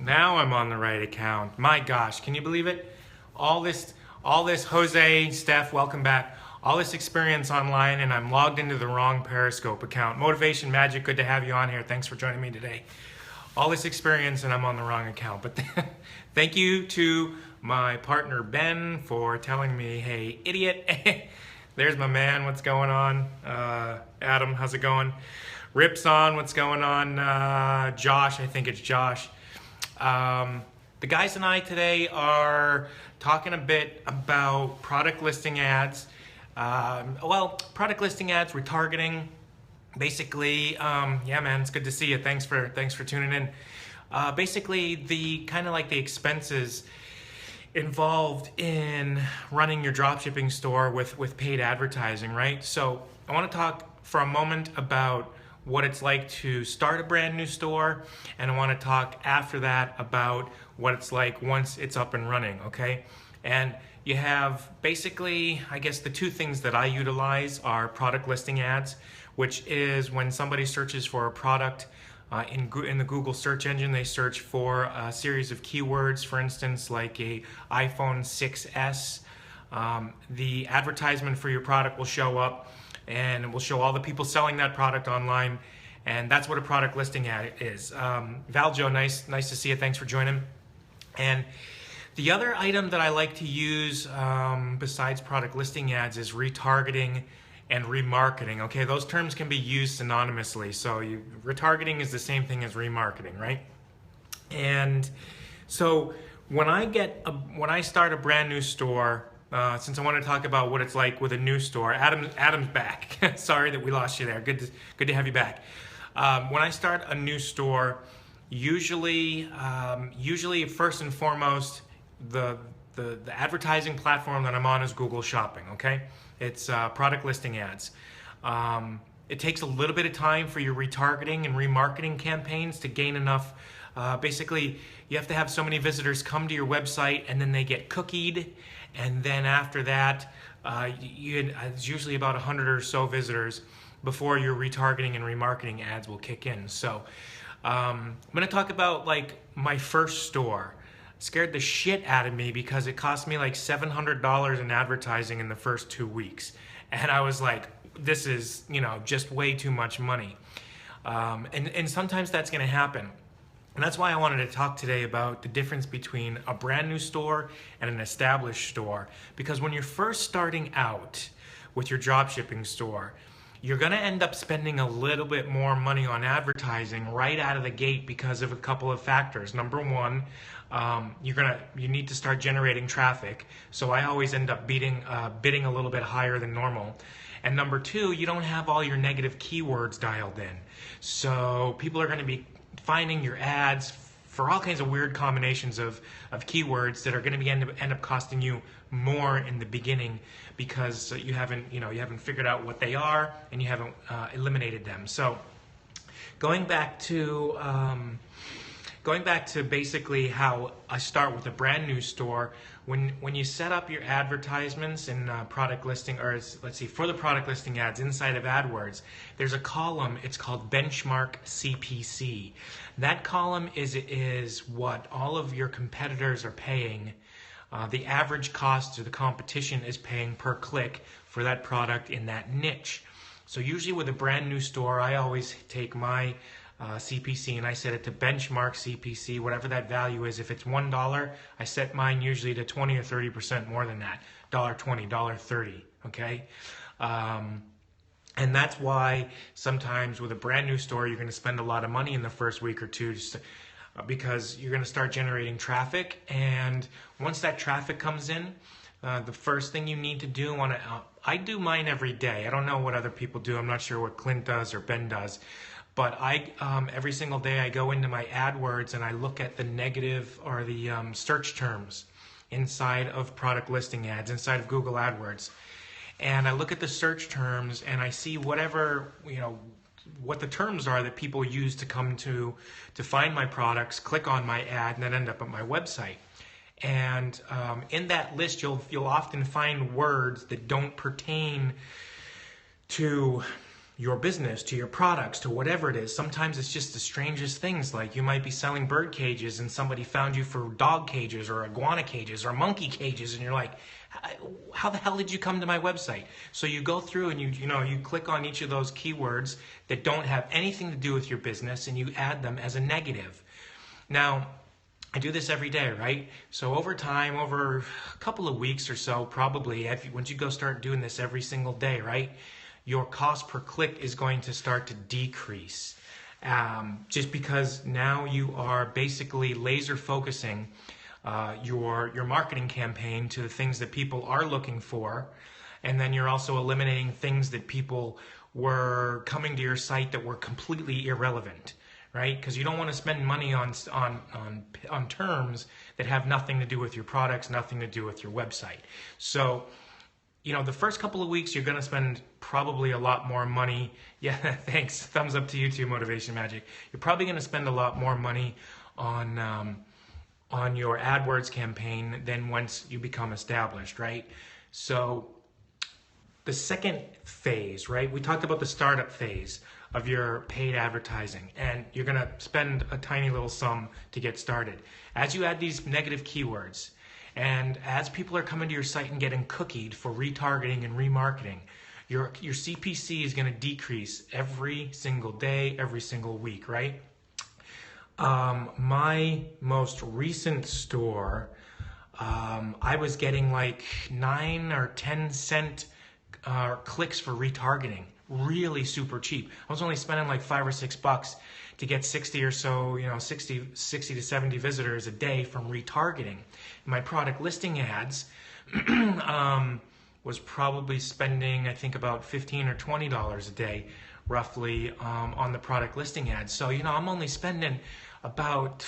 Now I'm on the right account. My gosh, can you believe it? All this Jose, Steph, welcome back. All this experience online and I'm logged into the wrong Periscope account. Motivation Magic, good to have you on here. Thanks for joining me today. All this experience and I'm on the wrong account. But thank you to my partner Ben for telling me, hey, idiot. There's my man, what's going on? Adam, how's it going? Rip's on, what's going on? Josh, I think it's Josh. The guys and I today are talking a bit about product listing ads. Product listing ads, retargeting. Basically, yeah, man, it's good to see you. Thanks for tuning in. Basically, the kind of like the expenses involved in running your dropshipping store with paid advertising, right? So I want to talk for a moment about what it's like to start a brand new store, and I want to talk after that about what it's like once it's up and running, okay? And you have basically, I guess the two things that I utilize are product listing ads, which is when somebody searches for a product in the Google search engine, they search for a series of keywords, for instance, like a iPhone 6S. The advertisement for your product will show up, and it will show all the people selling that product online, and that's what a product listing ad is. Valjo, nice to see you. Thanks for joining. And the other item that I like to use besides product listing ads is retargeting and remarketing. Okay, those terms can be used synonymously. So retargeting is the same thing as remarketing, right? And so when I start a brand new store, since I want to talk about what it's like with a new store, Adam's back. Sorry that we lost you there. Good to have you back. When I start a new store, usually first and foremost, the advertising platform that I'm on is Google Shopping. Okay, it's product listing ads. It takes a little bit of time for your retargeting and remarketing campaigns to gain enough. Basically, you have to have so many visitors come to your website, and then they get cookied. And then after that, it's usually about 100 or so visitors before your retargeting and remarketing ads will kick in. So I'm going to talk about like my first store. It scared the shit out of me because it cost me like $700 in advertising in the first 2 weeks. And I was like, this is, just way too much money. And sometimes that's going to happen. And that's why I wanted to talk today about the difference between a brand new store and an established store. Because when you're first starting out with your dropshipping store, you're going to end up spending a little bit more money on advertising right out of the gate because of a couple of factors. Number one, you need to start generating traffic. So I always end up bidding a little bit higher than normal. And number two, you don't have all your negative keywords dialed in. So people are going to be finding your ads for all kinds of weird combinations of keywords that are going to end up costing you more in the beginning because you haven't figured out what they are and you haven't eliminated them. So going back to basically how I start with a brand new store, when you set up your advertisements in product listing, or for the product listing ads inside of AdWords, there's a column, it's called Benchmark CPC. That column is what all of your competitors are paying. The average cost of the competition is paying per click for that product in that niche. So usually with a brand new store, I always take my CPC and I set it to benchmark CPC, whatever that value is. If it's $1, I set mine usually to 20 or 30% more than that, $1.20, $1.30, okay? And that's why sometimes with a brand new store, you're going to spend a lot of money in the first week or two because you're going to start generating traffic. And once that traffic comes in, the first thing you need to do, I do mine every day. I don't know what other people do. I'm not sure what Clint does or Ben does. But every single day I go into my AdWords and I look at the negative or the search terms inside of product listing ads, inside of Google AdWords. And I look at the search terms and I see what the terms are that people use to come to find my products, click on my ad, and then end up at my website. And in that list, you'll often find words that don't pertain to your business, to your products, to whatever it is. Sometimes it's just the strangest things, like you might be selling bird cages and somebody found you for dog cages or iguana cages or monkey cages, and you're like, how the hell did you come to my website? So you go through and you click on each of those keywords that don't have anything to do with your business, and you add them as a negative. Now, I do this every day, right? So over time, over a couple of weeks or so, probably, once you go start doing this every single day, right, your cost per click is going to start to decrease. Just because now you are basically laser focusing your marketing campaign to the things that people are looking for, and then you're also eliminating things that people were coming to your site that were completely irrelevant. Right? Because you don't want to spend money on terms that have nothing to do with your products, nothing to do with your website. So, the first couple of weeks you're going to spend probably a lot more money. Yeah, thanks. Thumbs up to you too, Motivation Magic. You're probably going to spend a lot more money on your AdWords campaign than once you become established, right? So, the second phase, right? We talked about the startup phase of your paid advertising, and you're going to spend a tiny little sum to get started. As you add these negative keywords, and as people are coming to your site and getting cookied for retargeting and remarketing, your CPC is going to decrease every single day, every single week, right? My most recent store, I was getting like 9 or 10 cent clicks for retargeting. Really super cheap. I was only spending like $5 or $6 to get 60 or so, 60 to 70 visitors a day from retargeting. My product listing ads was probably spending, I think, about $15 or $20 a day, roughly, on the product listing ads. So, I'm only spending about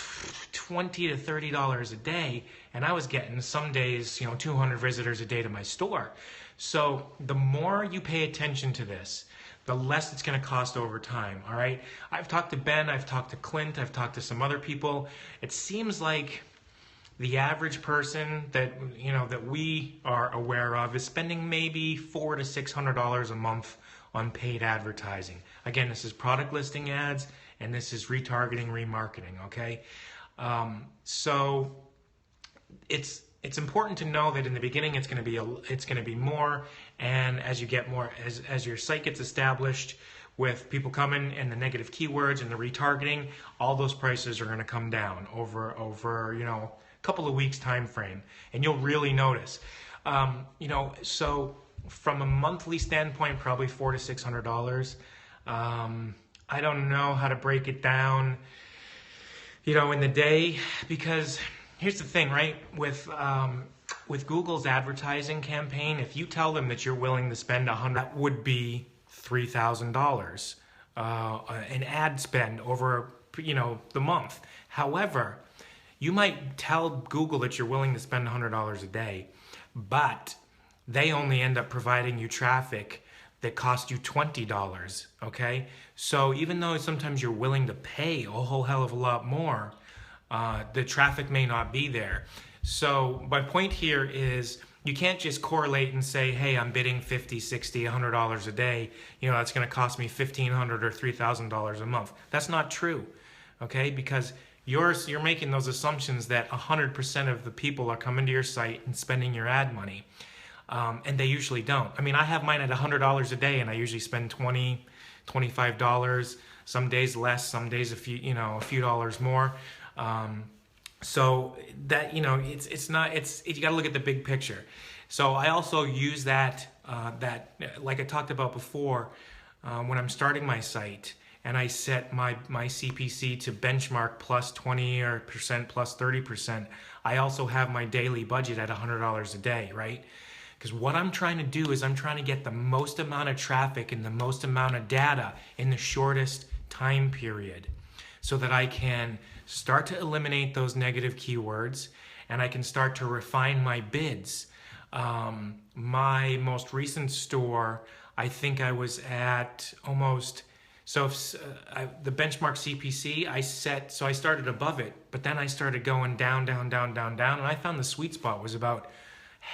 $20 to $30 a day, and I was getting some days, 200 visitors a day to my store. So the more you pay attention to this, the less it's going to cost over time, all right? I've talked to Ben, I've talked to Clint, I've talked to some other people. It seems like the average person that we are aware of is spending maybe $400 to $600 a month on paid advertising. Again, this is product listing ads, and this is retargeting, remarketing, okay? So it's important to know that in the beginning it's going to be more, and as you get more, as your site gets established with people coming and the negative keywords and the retargeting, all those prices are going to come down over a couple of weeks time frame, and you'll really notice. So from a monthly standpoint, probably $400 to $600. I don't know how to break it down, in the day, because here's the thing, right? With Google's advertising campaign, if you tell them that you're willing to spend $100, that would be $3,000 an ad spend over the month. However, you might tell Google that you're willing to spend $100 a day, but they only end up providing you traffic that costs you $20, okay? So even though sometimes you're willing to pay a whole hell of a lot more, the traffic may not be there. So my point here is you can't just correlate and say, hey, I'm bidding $50, $60, $100 a day. That's going to cost me $1,500 or $3,000 a month. That's not true, okay? Because you're making those assumptions that 100% of the people are coming to your site and spending your ad money, and they usually don't. I mean, I have mine at $100 a day, and I usually spend $20, $25. Some days less, some days a few dollars more. So that, you got to look at the big picture. So I also use that like I talked about before, when I'm starting my site, and I set my CPC to benchmark plus 20% plus 30%. I also have my daily budget at $100 a day, right? Because what I'm trying to do is I'm trying to get the most amount of traffic and the most amount of data in the shortest time period, so that I can start to eliminate those negative keywords, and I can start to refine my bids. My most recent store, I think I was at almost, the benchmark CPC I set, so I started above it, but then I started going down, and I found the sweet spot was about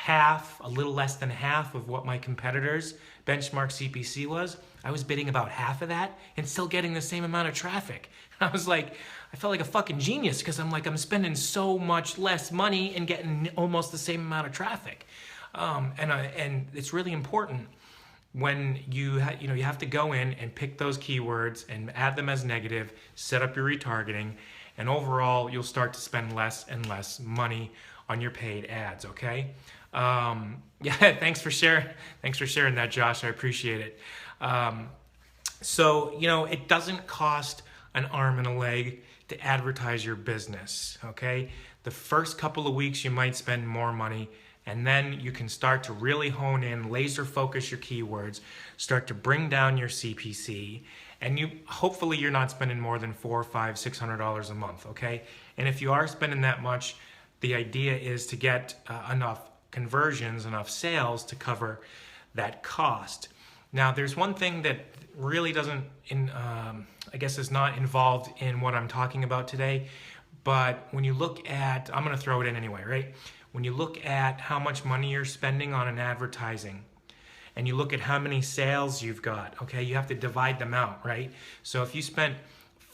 a little less than half of what my competitors' benchmark CPC was. I was bidding about half of that and still getting the same amount of traffic. I was like, I felt like a fucking genius because I'm spending so much less money and getting almost the same amount of traffic. And it's really important when you have to go in and pick those keywords and add them as negative, set up your retargeting, and overall you'll start to spend less and less money on your paid ads. Okay. Yeah. Thanks for sharing that, Josh. I appreciate it. So it doesn't cost an arm and a leg to advertise your business. Okay. The first couple of weeks you might spend more money, and then you can start to really hone in, laser focus your keywords, start to bring down your CPC, and hopefully you're not spending more than $400, $500, $600 a month, okay? And if you are spending that much, the idea is to get enough conversions, enough sales to cover that cost. Now, there's one thing that really doesn't, I guess is not involved in what I'm talking about today, but when you look at, I'm gonna throw it in anyway, right? When you look at how much money you're spending on an advertising, and you look at how many sales you've got, okay, you have to divide them out, right? So if you spent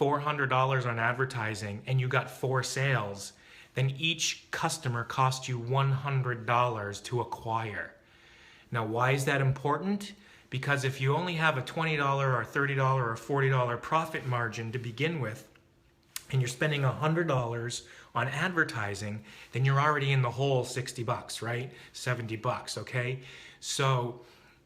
$400 on advertising and you got 4 sales, then each customer cost you $100 to acquire. Now, why is that important? Because if you only have a $20 or $30 or $40 profit margin to begin with, and you're spending $100 on advertising, then you're already in the hole $60, right? $70, okay? So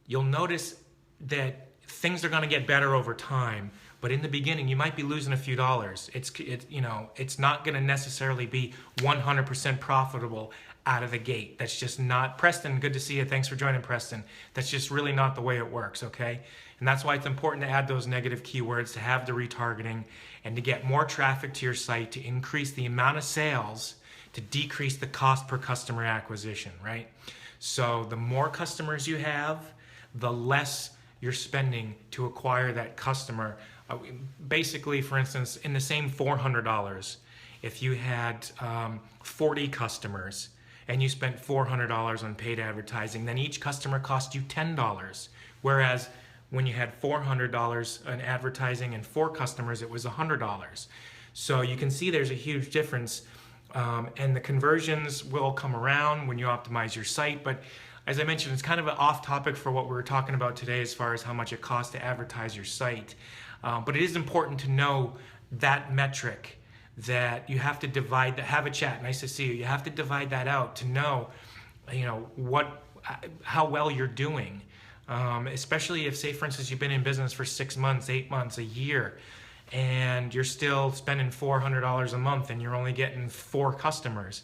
you'll notice that things are gonna get better over time, but in the beginning, you might be losing a few dollars. It's not gonna necessarily be 100% profitable out of the gate. That's just not, Preston, good to see you. Thanks for joining, Preston. That's just really not the way it works, okay? And that's why it's important to add those negative keywords, to have the retargeting, and to get more traffic to your site, to increase the amount of sales, to decrease the cost per customer acquisition, right? So the more customers you have, the less you're spending to acquire that customer. Basically, for instance, in the same $400, if you had 40 customers and you spent $400 on paid advertising, then each customer cost you $10. Whereas when you had $400 on advertising and 4 customers, it was $100. So you can see there's a huge difference, and the conversions will come around when you optimize your site. But as I mentioned, it's kind of an off topic for what we're talking about today as far as how much it costs to advertise your site. But it is important to know that metric, that you have to divide that. Have a chat, nice to see you. You have to divide that out to know, how well you're doing. Especially if, say, for instance, you've been in business for 6 months, 8 months, a year, and you're still spending $400 a month and you're only getting 4 customers.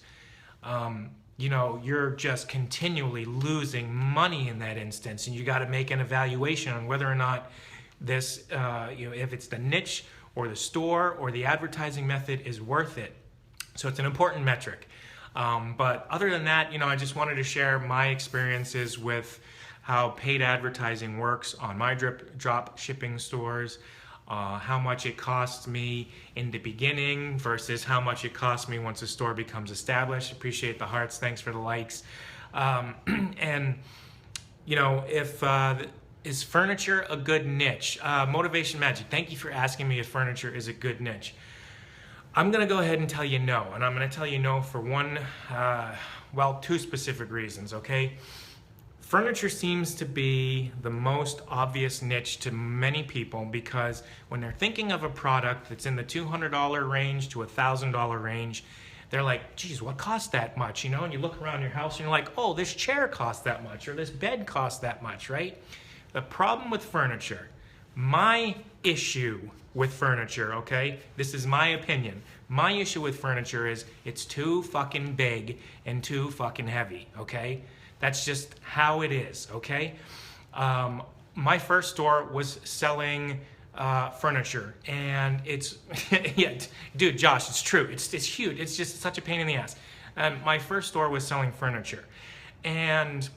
You're just continually losing money in that instance, and you got to make an evaluation on whether or not this, if it's the niche or the store or the advertising method is worth it. So it's an important metric. But other than that, I just wanted to share my experiences with how paid advertising works on my drop shipping stores, how much it costs me in the beginning versus how much it costs me once a store becomes established. Appreciate the hearts, thanks for the likes. Is furniture a good niche? Motivation Magic, thank you for asking me if furniture is a good niche. I'm gonna go ahead and tell you no, and I'm gonna tell you no for 2 specific reasons, okay? Furniture seems to be the most obvious niche to many people because when they're thinking of a product that's in the $200 range to $1,000 range, they're like, geez, what costs that much? And you look around your house and you're like, oh, this chair costs that much, or this bed costs that much, right? The problem with furniture, my issue with furniture, okay, this is my opinion. My issue with furniture is it's too fucking big and too fucking heavy, okay? That's just how it is, okay? My first store was selling furniture, and it's, yeah, dude, Josh, it's true. It's huge. It's just such a pain in the ass. My first store was selling furniture, and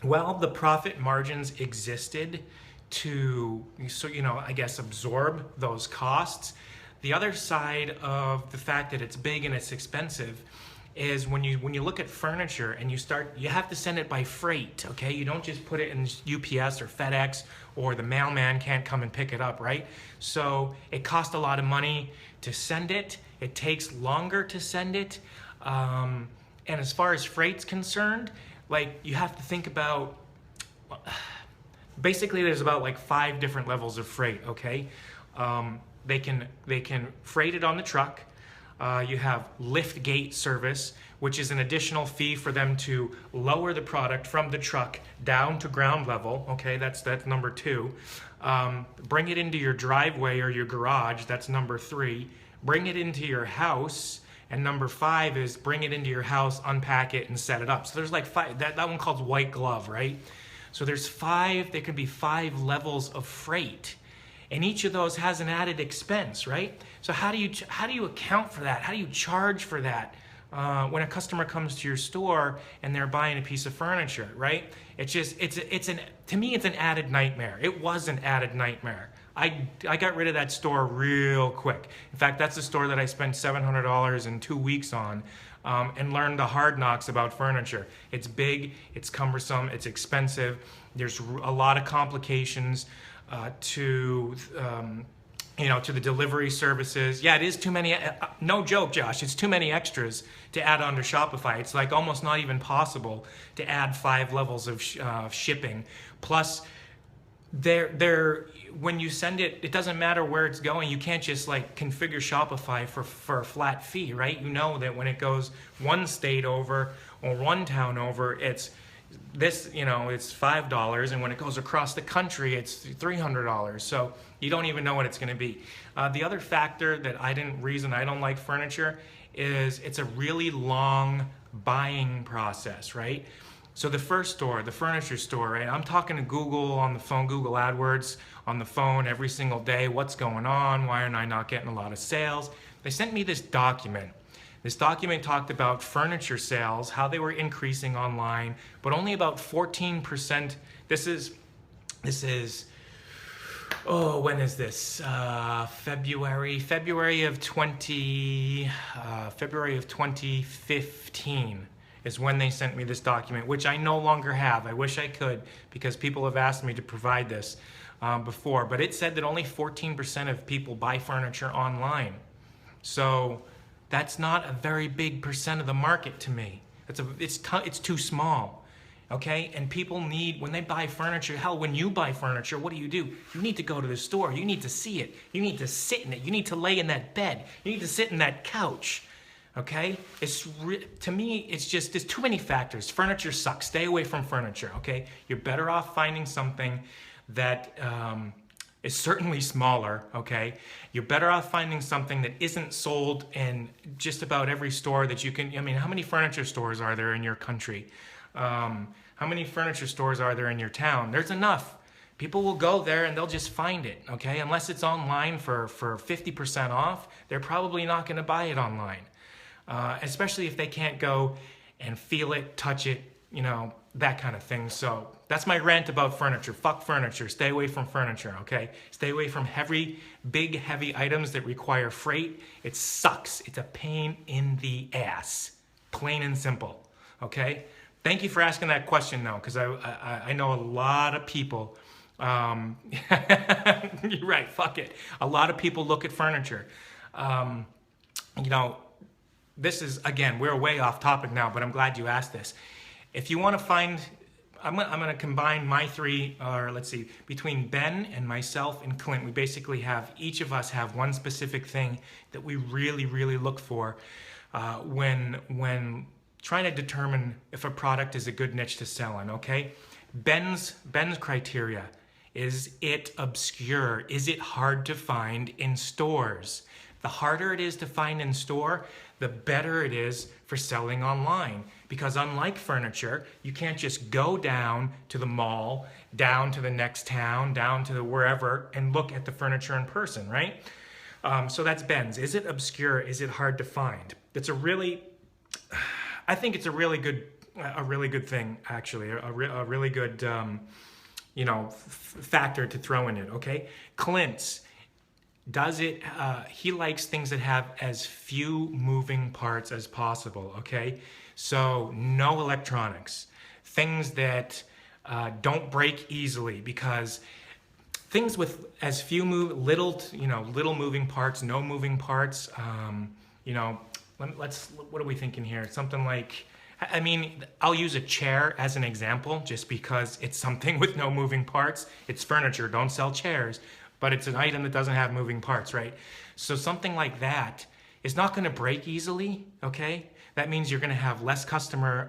while the profit margins existed to, I guess, absorb those costs, the other side of the fact that it's big and it's expensive is when you look at furniture and you have to send it by freight, okay? You don't just put it in UPS or FedEx, or the mailman can't come and pick it up, right? So it costs a lot of money to send it. It takes longer to send it. And as far as freight's concerned, like, you have to think about, basically there's about like 5 different levels of freight, okay? They can freight it on the truck. You have lift gate service, which is an additional fee for them to lower the product from the truck down to ground level. Okay, that's number 2. Bring it into your driveway or your garage. That's number 3. Bring it into your house. And number 5 is bring it into your house, unpack it, and set it up. So there's like 5. That one called white glove, right? So there's 5. There could be 5 levels of freight. And each of those has an added expense, right? So how do you account for that? How do you charge for that when a customer comes to your store and they're buying a piece of furniture, right? To me it's an added nightmare. It was an added nightmare. I got rid of that store real quick. In fact, that's the store that I spent $700 in 2 weeks on, and learned the hard knocks about furniture. It's big, it's cumbersome, it's expensive. There's a lot of complications to the delivery services. Yeah, it is too many, no joke, Josh, it's too many extras to add onto Shopify. It's like almost not even possible to add 5 levels of shipping. Plus, when you send it, it doesn't matter where it's going. You can't just like configure Shopify for a flat fee, right? You know that when it goes one state over or one town over, it's this, it's $5, and when it goes across the country, it's $300. So you don't even know what it's going to be. The other factor reason I don't like furniture is it's a really long buying process, right? So the first store, the furniture store, right? I'm talking to Google on the phone, Google AdWords on the phone every single day. What's going on? Why am I not getting a lot of sales? They sent me this document. This document talked about furniture sales, how they were increasing online, but only about 14%. This is, when is this? February of 2015 is when they sent me this document, which I no longer have. I wish I could, because people have asked me to provide this before, but it said that only 14% of people buy furniture online. So that's not a very big percent of the market to me. It's too small, okay? And people need, when they buy furniture, hell, when you buy furniture, what do? You need to go to the store. You need to see it. You need to sit in it. You need to lay in that bed. You need to sit in that couch, okay? To me, it's just, there's too many factors. Furniture sucks. Stay away from furniture, okay? You're better off finding something that is certainly smaller, okay? You're better off finding something that isn't sold in just about every store that you can. How many furniture stores are there in your country? How many furniture stores are there in your town? There's enough. People will go there and they'll just find it, okay? Unless it's online for 50% off, they're probably not gonna buy it online. Especially if they can't go and feel it, touch it, that kind of thing. So that's my rant about furniture. Fuck furniture. Stay away from furniture, okay? Stay away from big, heavy items that require freight. It sucks. It's a pain in the ass. Plain and simple, okay? Thank you for asking that question, though, because I know a lot of people, you're right, fuck it. A lot of people look at furniture. This is, again, we're way off topic now, but I'm glad you asked this. If you want to find, I'm going to combine my 3, or let's see, between Ben and myself and Clint, we basically each of us have one specific thing that we really, really look for when trying to determine if a product is a good niche to sell in, okay? Ben's criteria: is it obscure? Is it hard to find in stores? The harder it is to find in store, the better it is for selling online. Because unlike furniture, you can't just go down to the mall, down to the next town, down to wherever, and look at the furniture in person, right? So that's Ben's. Is it obscure? Is it hard to find? I think it's a really good thing, actually. A really good, factor to throw in it. Okay, Clint's. he likes things that have as few moving parts as possible, okay? So no electronics, things that don't break easily, because things with as few little moving parts, no moving parts, what are we thinking here? Something like, I mean, I'll use a chair as an example just because it's something with no moving parts. It's furniture, don't sell chairs, but it's an item that doesn't have moving parts, right? So something like that is not gonna break easily, okay? That means you're gonna have less customer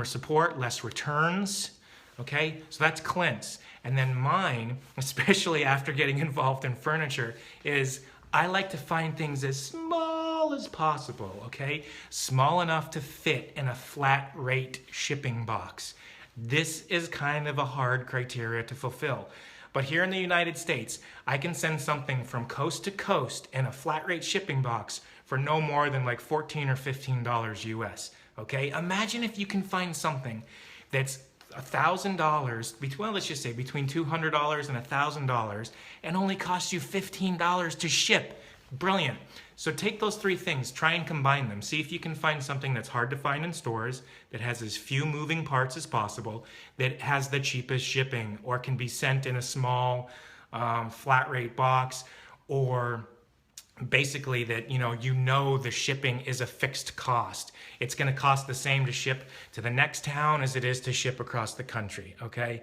support, less returns, okay? So that's Clint's. And then mine, especially after getting involved in furniture, is I like to find things as small as possible, okay? Small enough to fit in a flat rate shipping box. This is kind of a hard criteria to fulfill. But here in the United States, I can send something from coast to coast in a flat rate shipping box for no more than like $14 or $15 US, okay? Imagine if you can find something that's $1,000, well, let's just say between $200 and $1,000, and only costs you $15 to ship. Brilliant. So take those three things, try and combine them. See if you can find something that's hard to find in stores, that has as few moving parts as possible, that has the cheapest shipping, or can be sent in a small flat rate box, or basically that the shipping is a fixed cost. It's going to cost the same to ship to the next town as it is to ship across the country, okay?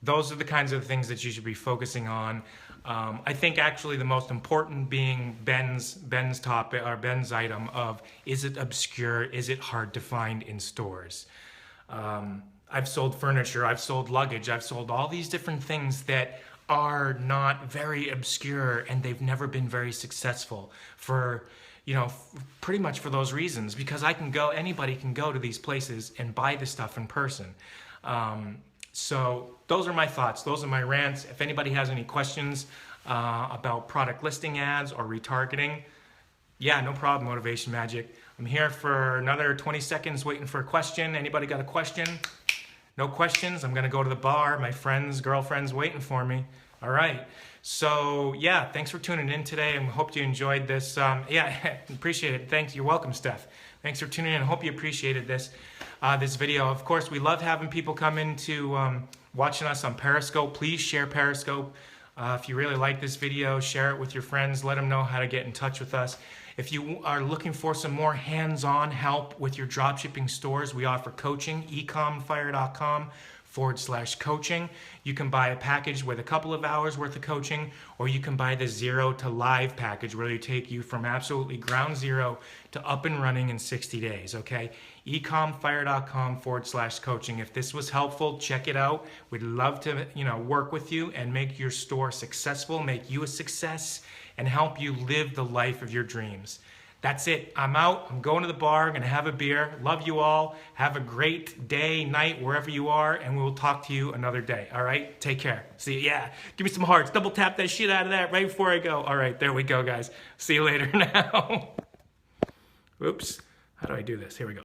Those are the kinds of things that you should be focusing on. I think actually the most important being Ben's topic, or Ben's item of, is it obscure? Is it hard to find in stores? I've sold furniture, I've sold luggage, I've sold all these different things that are not very obscure, and they've never been very successful for, pretty much for those reasons, because anybody can go to these places and buy this stuff in person. So those are my thoughts. Those are my rants. If anybody has any questions about product listing ads or retargeting, yeah, no problem, Motivation Magic. I'm here for another 20 seconds waiting for a question. Anybody got a question? No questions? I'm gonna go to the bar. My girlfriend's waiting for me. All right. So yeah, thanks for tuning in today, and hope you enjoyed this. Yeah, appreciate it. Thanks. You're welcome, Steph. Thanks for tuning in. I hope you appreciated this video. Of course, we love having people come into watching us on Periscope. Please share Periscope. If you really like this video, share it with your friends. Let them know how to get in touch with us. If you are looking for some more hands-on help with your dropshipping stores, we offer coaching, EcomFire.com/coaching. You can buy a package with a couple of hours worth of coaching, or you can buy the 0 to live package, where they take you from absolutely ground zero to up and running in 60 days, okay? EcomFire.com/coaching. If this was helpful, check it out. We'd love to, work with you and make your store successful, make you a success, and help you live the life of your dreams. That's it. I'm out. I'm going to the bar. I'm going to have a beer. Love you all. Have a great day, night, wherever you are, and we will talk to you another day. All right? Take care. See you. Yeah. Give me some hearts. Double tap that shit out of that right before I go. All right. There we go, guys. See you later now. Oops. How do I do this? Here we go.